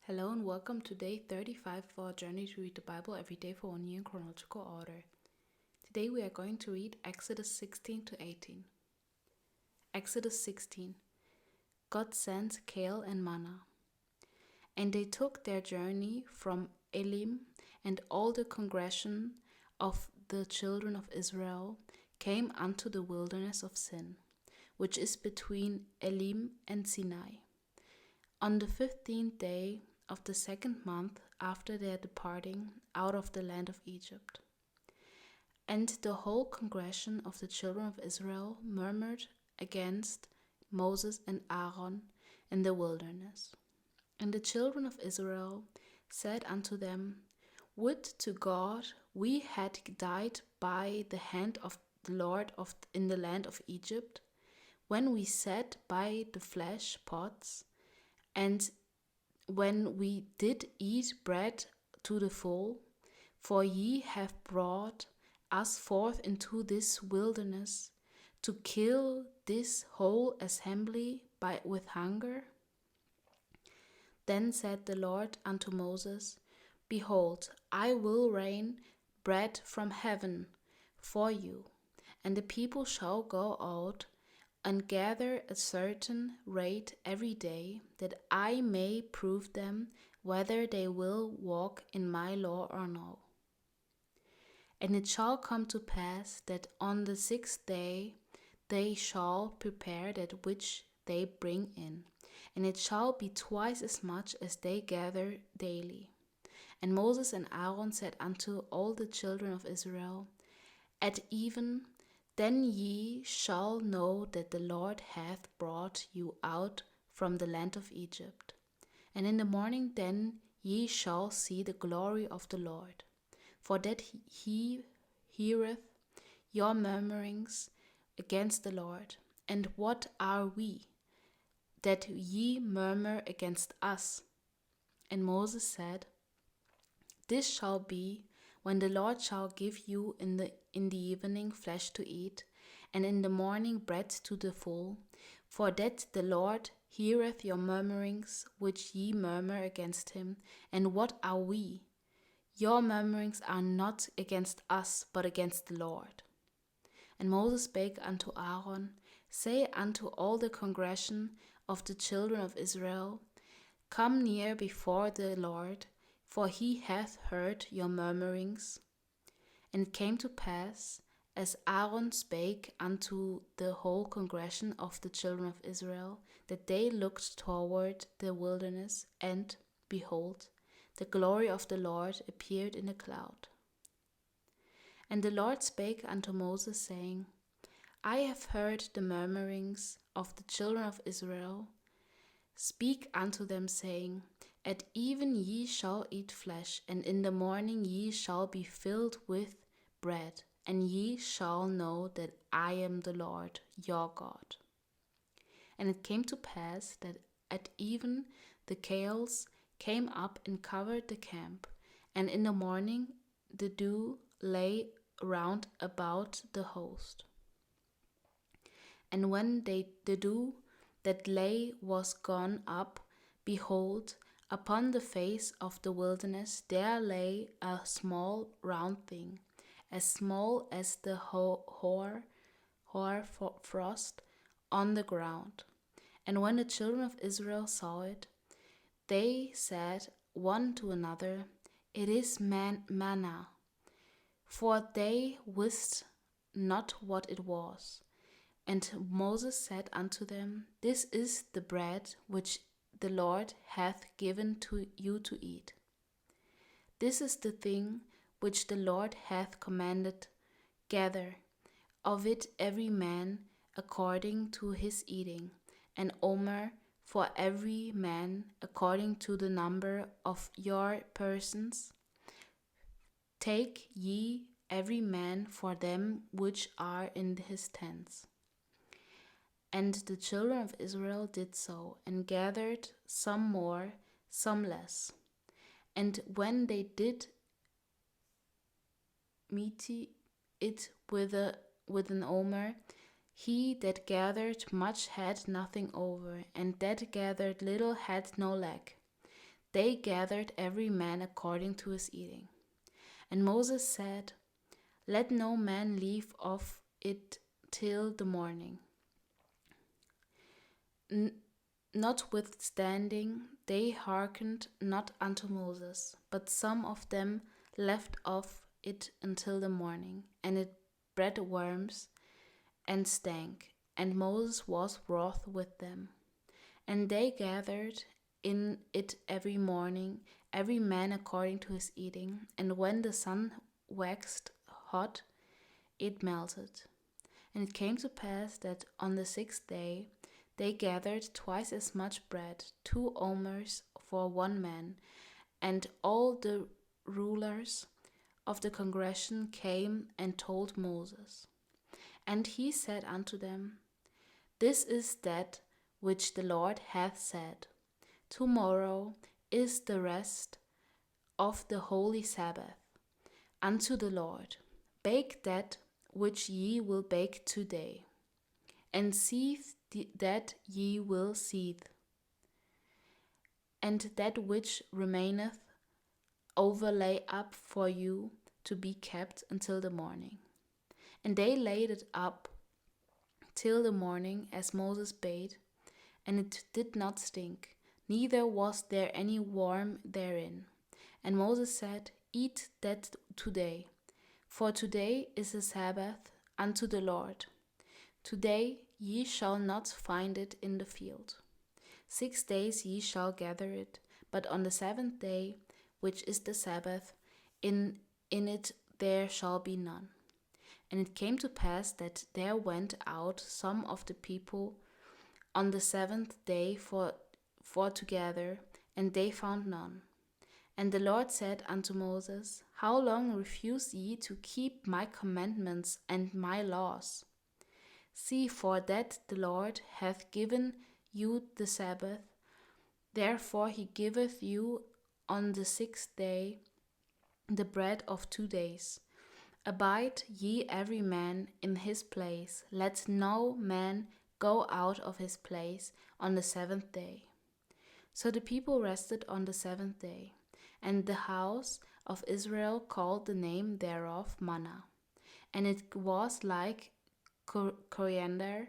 Hello and welcome to day 35 for our journey to read the Bible every day for 1 year in chronological order. Today we are going to read Exodus 16 to 18. Exodus 16. God sends quail and manna. And they took their journey from Elim, and all the congregation of the children of Israel came unto the wilderness of Sin, which is between Elim and Sinai, on the 15th day of the second month after their departing out of the land of Egypt. And the whole congregation of the children of Israel murmured against Moses and Aaron in the wilderness. And the children of Israel said unto them, Would to God we had died by the hand of the Lord in the land of Egypt, when we sat by the flesh pots, and when we did eat bread to the full, for ye have brought us forth into this wilderness, to kill this whole assembly with hunger? Then said the Lord unto Moses, Behold, I will rain bread from heaven for you, and the people shall go out and gather a certain rate every day, that I may prove them whether they will walk in my law or no. And it shall come to pass that on the 6th day they shall prepare that which they bring in, and it shall be twice as much as they gather daily. And Moses and Aaron said unto all the children of Israel, At even then ye shall know that the Lord hath brought you out from the land of Egypt. And in the morning then ye shall see the glory of the Lord, for that he heareth your murmurings against the Lord. And what are we, that ye murmur against us? And Moses said, This shall be when the Lord shall give you in the evening flesh to eat, and in the morning bread to the full, for that the Lord heareth your murmurings which ye murmur against him. And what are we? Your murmurings are not against us, but against the Lord. And Moses spake unto Aaron, Say unto all the congregation of the children of Israel, Come near before the Lord, for he hath heard your murmurings. And it came to pass, as Aaron spake unto the whole congregation of the children of Israel, that they looked toward the wilderness, and, behold, the glory of the Lord appeared in a cloud. And the Lord spake unto Moses, saying, I have heard the murmurings of the children of Israel. Speak unto them, saying, At even ye shall eat flesh, and in the morning ye shall be filled with bread, and ye shall know that I am the Lord your God. And it came to pass that at even the quails came up and covered the camp, and in the morning the dew lay round about the host. And when the dew that lay was gone up, behold, upon the face of the wilderness there lay a small round thing, as small as the hoar frost on the ground. And when the children of Israel saw it, they said one to another, It is manna, for they wist not what it was. And Moses said unto them, This is the bread which the Lord hath given to you to eat. This is the thing which the Lord hath commanded. Gather of it every man according to his eating, an omer for every man according to the number of your persons. Take ye every man for them which are in his tents. And the children of Israel did so, and gathered some more, some less. And when they did mete it with an omer, he that gathered much had nothing over, and that gathered little had no lack. they gathered every man according to his eating. And Moses said, Let no man leave off it till the morning. Notwithstanding, they hearkened not unto Moses, but some of them left off it until the morning, and it bred worms and stank, and Moses was wroth with them. And they gathered in it every morning, every man according to his eating, and when the sun waxed hot, it melted. And it came to pass that on the 6th day they gathered twice as much bread, 2 omers for one man, and all the rulers of the congregation came and told Moses. And he said unto them, This is that which the Lord hath said. Tomorrow is the rest of the holy Sabbath unto the Lord. Bake that which ye will bake today, and seethe that ye will seethe, and that which remaineth overlay up for you to be kept until the morning. And they laid it up till the morning, as Moses bade, and it did not stink, neither was there any worm therein. And Moses said, Eat that today, for today is a Sabbath unto the Lord. Today ye shall not find it in the field. 6 days ye shall gather it, but on the 7th day, which is the Sabbath, in it there shall be none. And it came to pass that there went out some of the people on the 7th day for to gather, and they found none. And the Lord said unto Moses, How long refuse ye to keep my commandments and my laws? See, for that the Lord hath given you the Sabbath, therefore he giveth you on the 6th day the bread of 2 days. Abide ye every man in his place, let no man go out of his place on the 7th day. So the people rested on the 7th day, and the house of Israel called the name thereof manna. And it was like coriander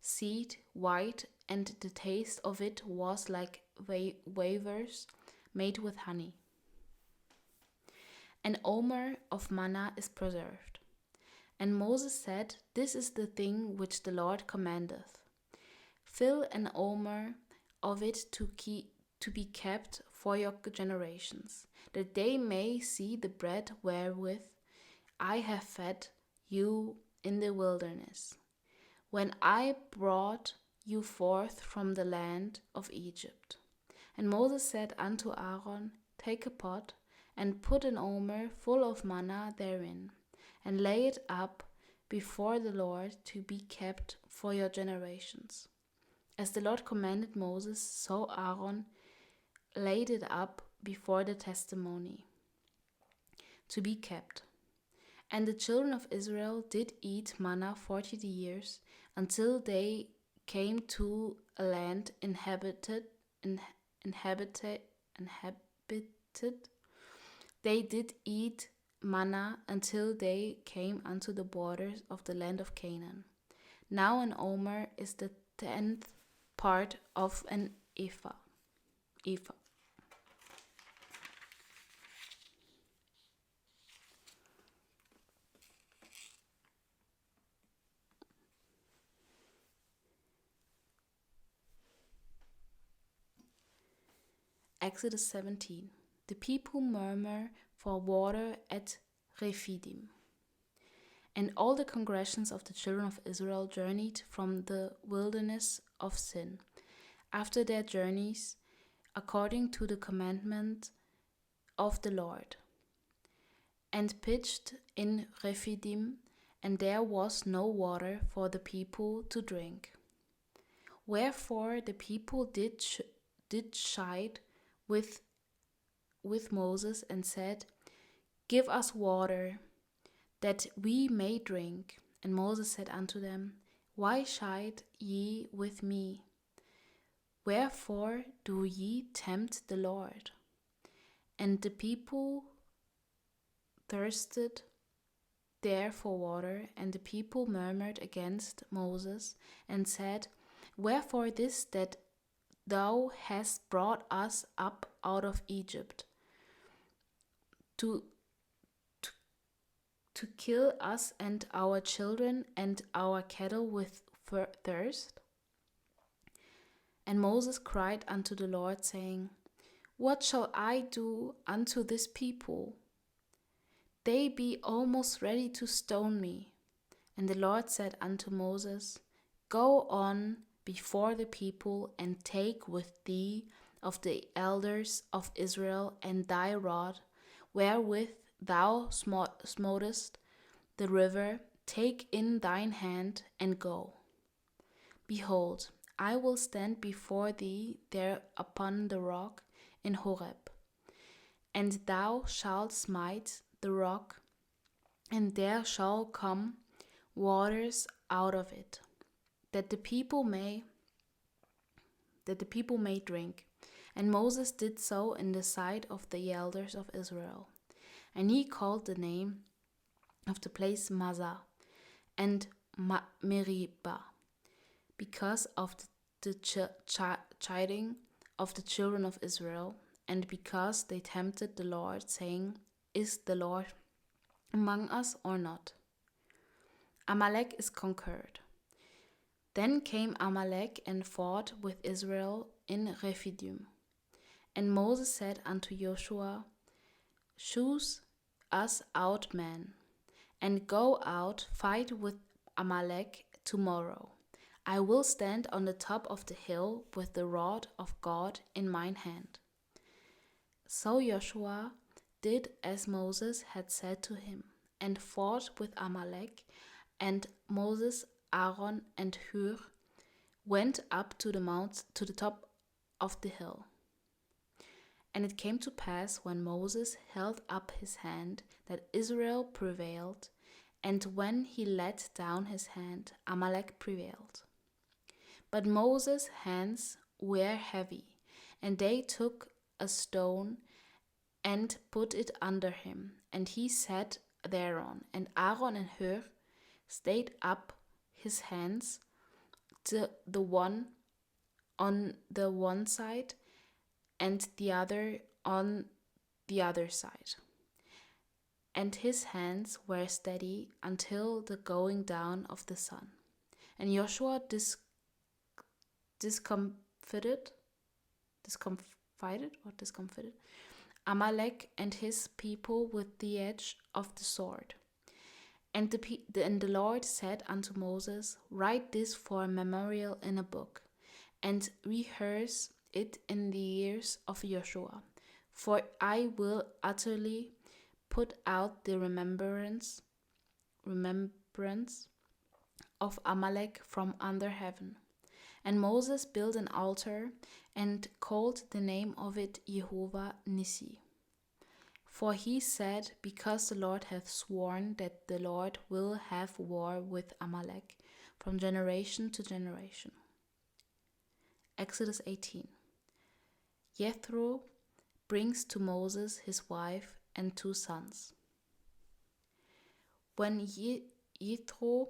seed, white, and the taste of it was like wafers made with honey. An omer of manna is preserved. And Moses said, This is the thing which the Lord commandeth. Fill an omer of it to be kept for your generations, that they may see the bread wherewith I have fed you in the wilderness, when I brought you forth from the land of Egypt. And Moses said unto Aaron, Take a pot, and put an omer full of manna therein, and lay it up before the Lord to be kept for your generations. As the Lord commanded Moses, so Aaron laid it up before the testimony to be kept. And the children of Israel did eat manna 40 years, until they came to a land inhabited. They did eat manna until they came unto the borders of the land of Canaan. Now an omer is the 10th part of an ephah. Exodus 17. The people murmur for water at Rephidim. And all the congregations of the children of Israel journeyed from the wilderness of Sin, after their journeys, according to the commandment of the Lord, and pitched in Rephidim, and there was no water for the people to drink. Wherefore the people did chide with Moses, and said, Give us water, that we may drink. And Moses said unto them, Why chide ye with me? Wherefore do ye tempt the Lord? And the people thirsted there for water, and the people murmured against Moses and said, Wherefore this that thou hast brought us up out of Egypt to, to, to kill us and our children and our cattle with thirst? And Moses cried unto the Lord, saying, What shall I do unto this people? They be almost ready to stone me. And the Lord said unto Moses, Go on before the people, and take with thee of the elders of Israel and thy rod, wherewith thou smotest the river, take in thine hand, and go. Behold, I will stand before thee there upon the rock in Horeb, and thou shalt smite the rock, and there shall come waters out of it, that the people may drink. And Moses did so in the sight of the elders of Israel. And he called the name of the place Mazzah and Meribah, because of the chiding of the children of Israel, and because they tempted the Lord, saying, Is the Lord among us or not? Amalek is conquered. Then came Amalek and fought with Israel in Rephidim. And Moses said unto Joshua, Choose us out men, and go out, fight with Amalek tomorrow. I will stand on the top of the hill with the rod of God in mine hand. So Joshua did as Moses had said to him, and fought with Amalek, and Moses, Aaron, and Hur went up to the top of the hill. And it came to pass, when Moses held up his hand, that Israel prevailed, and when he let down his hand, Amalek prevailed. But Moses' hands were heavy, and they took a stone and put it under him, and he sat thereon. And Aaron and Hur stayed up his hands, the one on the one side, and the other on the other side. And his hands were steady until the going down of the sun. And Joshua discomfited Amalek and his people with the edge of the sword. And the Lord said unto Moses, Write this for a memorial in a book, and rehearse it in the ears of Joshua. For I will utterly put out the remembrance of Amalek from under heaven. And Moses built an altar, and called the name of it Jehovah Nissi. For he said, Because the Lord hath sworn that the Lord will have war with Amalek from generation to generation. Exodus 18. Jethro brings to Moses his wife and 2 sons. When Jethro,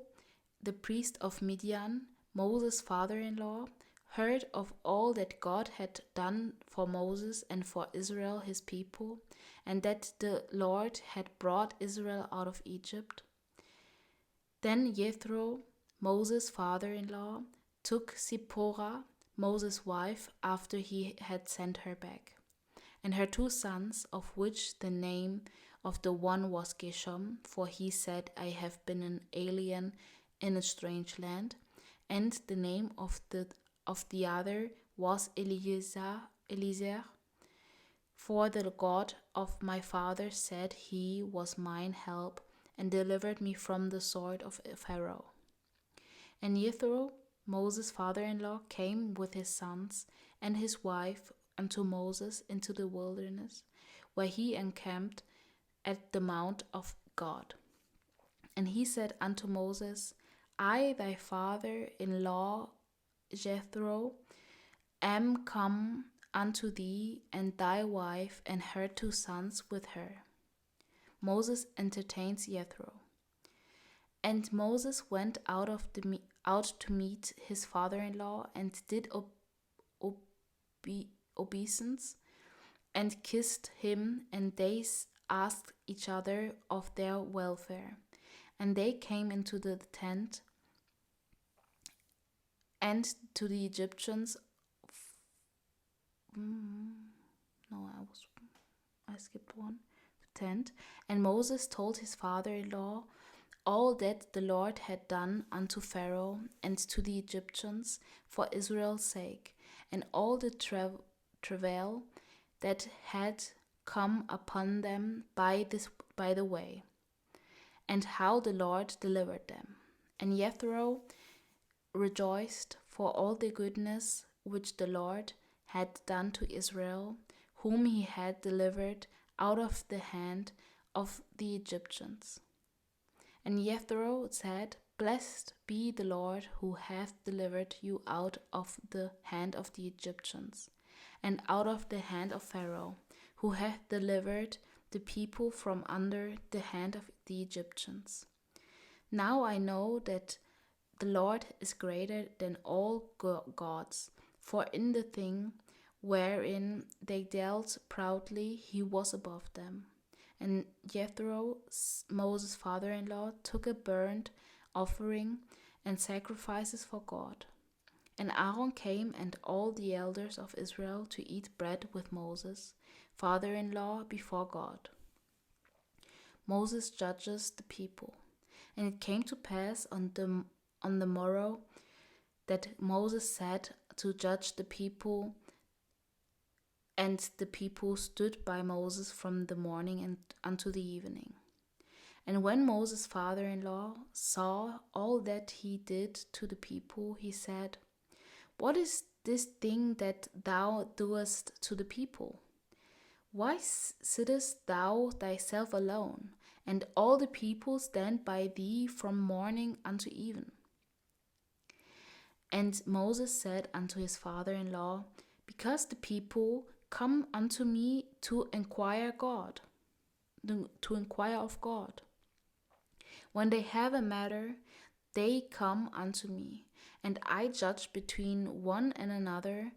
the priest of Midian, Moses' father-in-law, heard of all that God had done for Moses and for Israel his people, and that the Lord had brought Israel out of Egypt, then Jethro, Moses' father-in-law, took Zipporah, Moses' wife, after he had sent her back, and her 2 sons, of which the name of the one was Gershom, for he said, I have been an alien in a strange land, and the name of the other was Eliezer, for the God of my father said he was mine help, and delivered me from the sword of Pharaoh. And Jethro, Moses' father-in-law, came with his sons and his wife unto Moses into the wilderness, where he encamped at the mount of God. And he said unto Moses, I, thy father-in-law Jethro, am come unto thee and thy wife and her 2 sons with her. Moses entertains Jethro. And Moses went out to meet his father-in-law and did obeisance and kissed him, and they asked each other of their welfare. And they came into the tent, and to the Egyptians. No, I skipped one. Tent. And Moses told his father-in-law all that the Lord had done unto Pharaoh and to the Egyptians for Israel's sake, and all the travail that had come upon them by the way, and how the Lord delivered them. And Jethro rejoiced for all the goodness which the Lord had done to Israel, whom he had delivered out of the hand of the Egyptians. And Jethro said, Blessed be the Lord who hath delivered you out of the hand of the Egyptians, and out of the hand of Pharaoh, who hath delivered the people from under the hand of the Egyptians. Now I know that the Lord is greater than all gods, for in the thing wherein they dealt proudly he was above them. And Jethro, Moses' father-in-law, took a burnt offering and sacrifices for God. And Aaron came and all the elders of Israel to eat bread with Moses, father-in-law, before God. Moses judges the people. And it came to pass on the morrow that Moses sat to judge the people, and the people stood by Moses from the morning and unto the evening. And when Moses' father-in-law saw all that he did to the people, he said, What is this thing that thou doest to the people? Why sittest thou thyself alone, and all the people stand by thee from morning unto even? And Moses said unto his father-in-law, Because the people come unto me to inquire of God. When they have a matter, they come unto me, and I judge between one and another,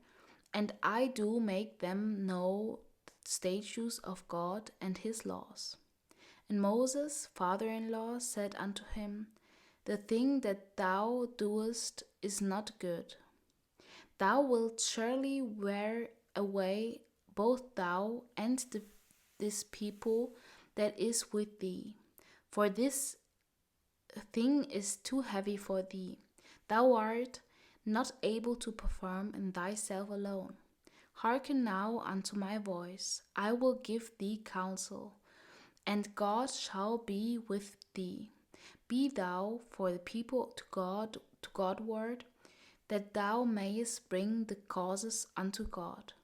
and I do make them know the statutes of God and his laws. And Moses' father-in-law said unto him, The thing that thou doest is not good. Thou wilt surely wear away both thou and this people that is with thee. For this thing is too heavy for thee. Thou art not able to perform in thyself alone. Hearken now unto my voice. I will give thee counsel, and God shall be with thee. Be thou for the people to Godward, that thou mayest bring the causes unto God.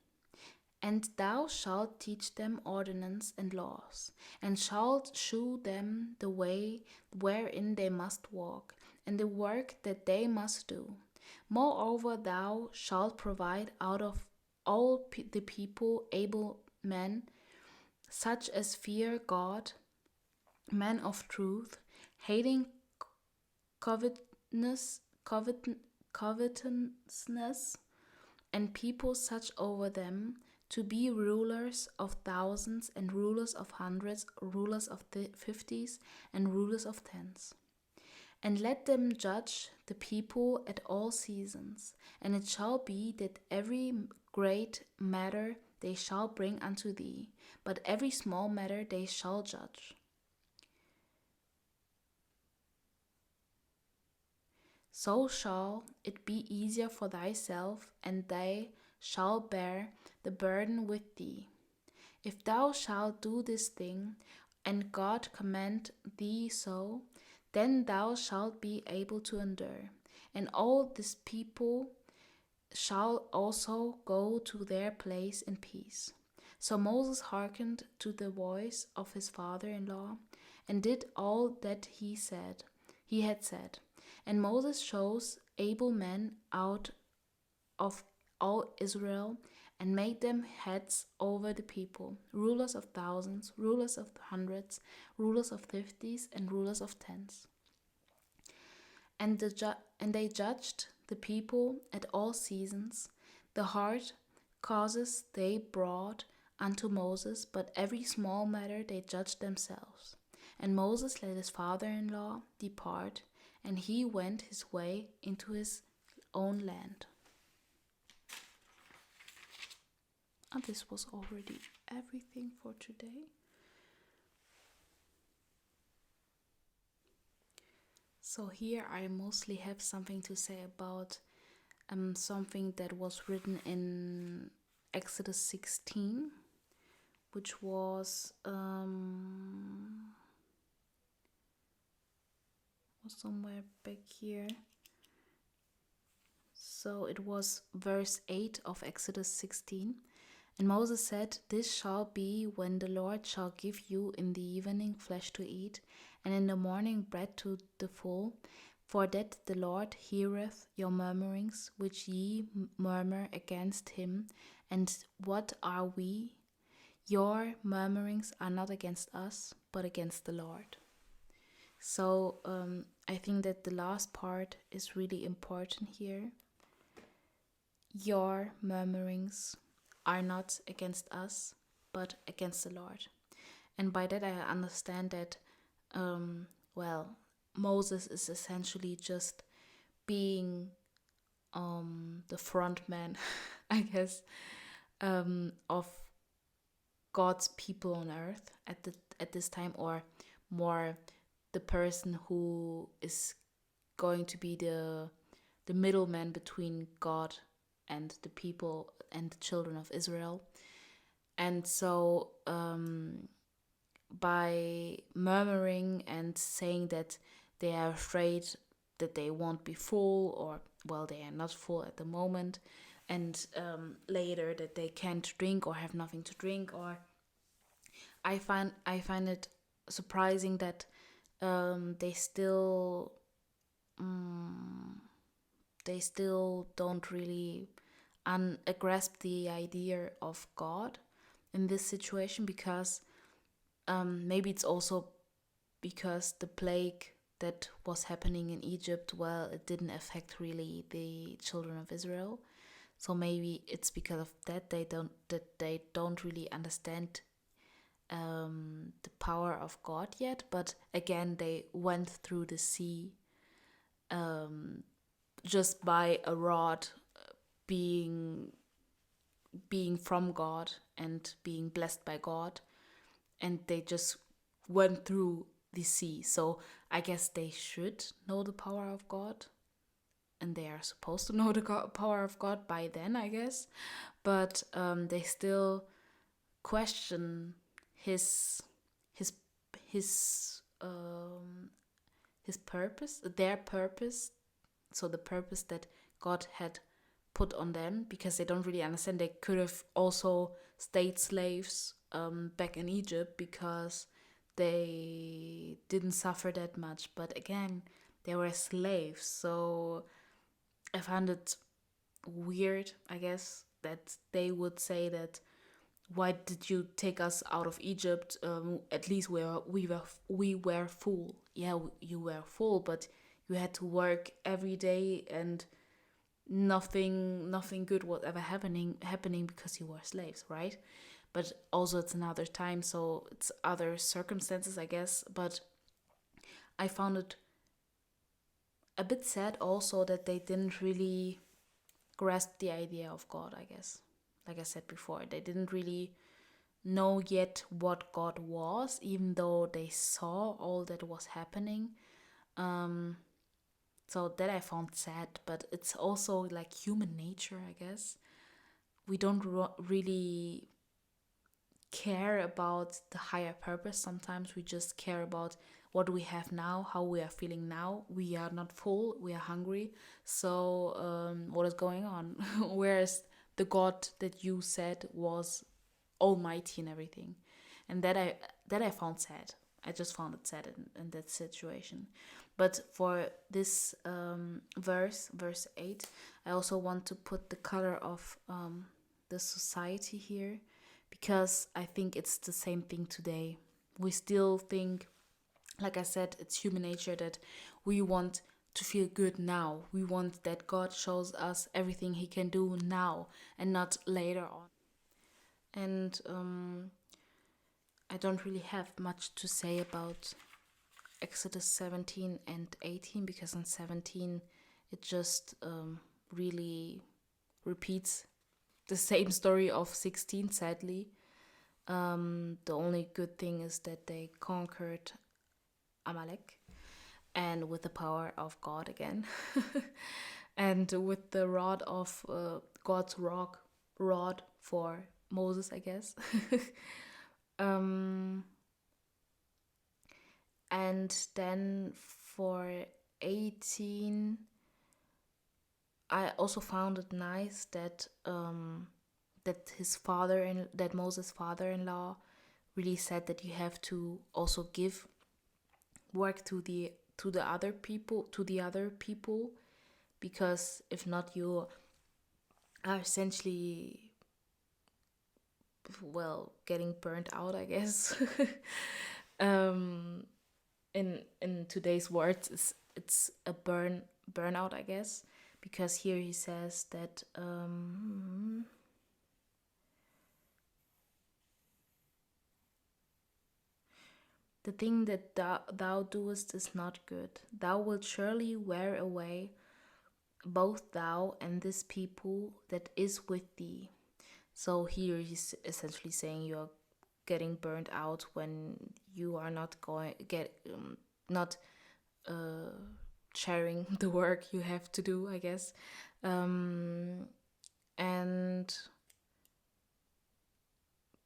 And thou shalt teach them ordinance and laws, and shalt shew them the way wherein they must walk, and the work that they must do. Moreover, thou shalt provide out of all the people able men, such as fear God, men of truth, hating covetousness, and people such over them, to be rulers of thousands, and rulers of hundreds, rulers of fifties, and rulers of tens. And let them judge the people at all seasons. And it shall be that every great matter they shall bring unto thee, but every small matter they shall judge. So shall it be easier for thyself, and they shall bear the burden with thee. If thou shalt do this thing, and God command thee so, then thou shalt be able to endure. And all this people shall also go to their place in peace. So Moses hearkened to the voice of his father-in-law, and did all that he had said. And Moses chose able men out of all Israel, and made them heads over the people, rulers of thousands, rulers of hundreds, rulers of fifties, and rulers of tens. And they judged the people at all seasons. The hard causes they brought unto Moses, but every small matter they judged themselves. And Moses let his father in law depart, and he went his way into his own land. And this was already everything for today. So here I mostly have something to say about something that was written in Exodus 16, which was somewhere back here. So it was verse 8 of Exodus 16. And Moses said, This shall be when the Lord shall give you in the evening flesh to eat, and in the morning bread to the full, for that the Lord heareth your murmurings, which ye murmur against him. And what are we? Your murmurings are not against us, but against the Lord. So I think that the last part is really important here. Your murmurings are not against us, but against the Lord. And by that I understand that, Moses is essentially just being the front man, I guess, of God's people on earth at this time, or more the person who is going to be the middleman between God and the people and the children of Israel. And so by murmuring and saying that they are afraid that they won't be full, or they are not full at the moment, and later that they can't drink or have nothing to drink, or I find it surprising that they still don't really grasp the idea of God in this situation, because maybe it's also because the plague that was happening in Egypt, it didn't affect really the children of Israel. So maybe it's because of that they don't really understand the power of God yet. But again, they went through the sea just by a rod being from God and being blessed by God, and they just went through the sea. So I guess they should know the power of God, and they are supposed to know the power of God by then, I guess. But they still question his purpose, their purpose. So the purpose that God had put on them, because they don't really understand. They could have also stayed slaves back in Egypt, because they didn't suffer that much. But again, they were slaves. So I found it weird, I guess, that they would say that, why did you take us out of Egypt? At least we were full. Yeah, you were full, but you had to work every day, and nothing good was ever happening because you were slaves, right? But also it's another time, so it's other circumstances, I guess. But I found it a bit sad also that they didn't really grasp the idea of God, I guess. Like I said before, they didn't really know yet what God was, even though they saw all that was happening. So that I found sad, but it's also like human nature, I guess. We don't really care about the higher purpose. Sometimes we just care about what we have now, how we are feeling now. We are not full, we are hungry. So what is going on? Whereas the God that you said was almighty and everything. And that I found sad. I just found it sad in that situation. But for this verse 8, I also want to put the color of the society here, because I think it's the same thing today. We still think, like I said, it's human nature that we want to feel good now. We want that God shows us everything He can do now and not later on. And I don't really have much to say about Exodus 17 and 18, because in 17 it just really repeats the same story of 16, sadly. The only good thing is that they conquered Amalek, and with the power of God again, and with the rod of God's rod for Moses, I guess. um, and then for 18, I also found it nice that that Moses' father-in-law really said that you have to also give work to the other people, because if not, you are essentially, well, getting burnt out, I guess. um in today's words, it's a burnout, I guess, because here he says that the thing that thou doest is not good. Thou wilt surely wear away both thou and this people that is with thee. So here he's essentially saying you're getting burned out when you are not sharing the work you have to do, I guess. And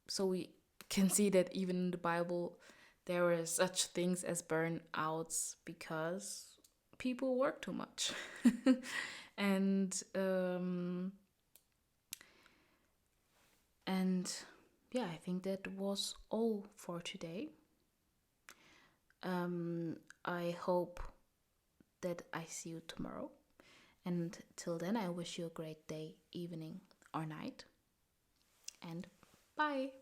so we can see that even in the Bible there are such things as burnouts, because people work too much. and and yeah, I think that was all for today. I hope that I see you tomorrow, and till then I wish you a great day, evening or night, and bye.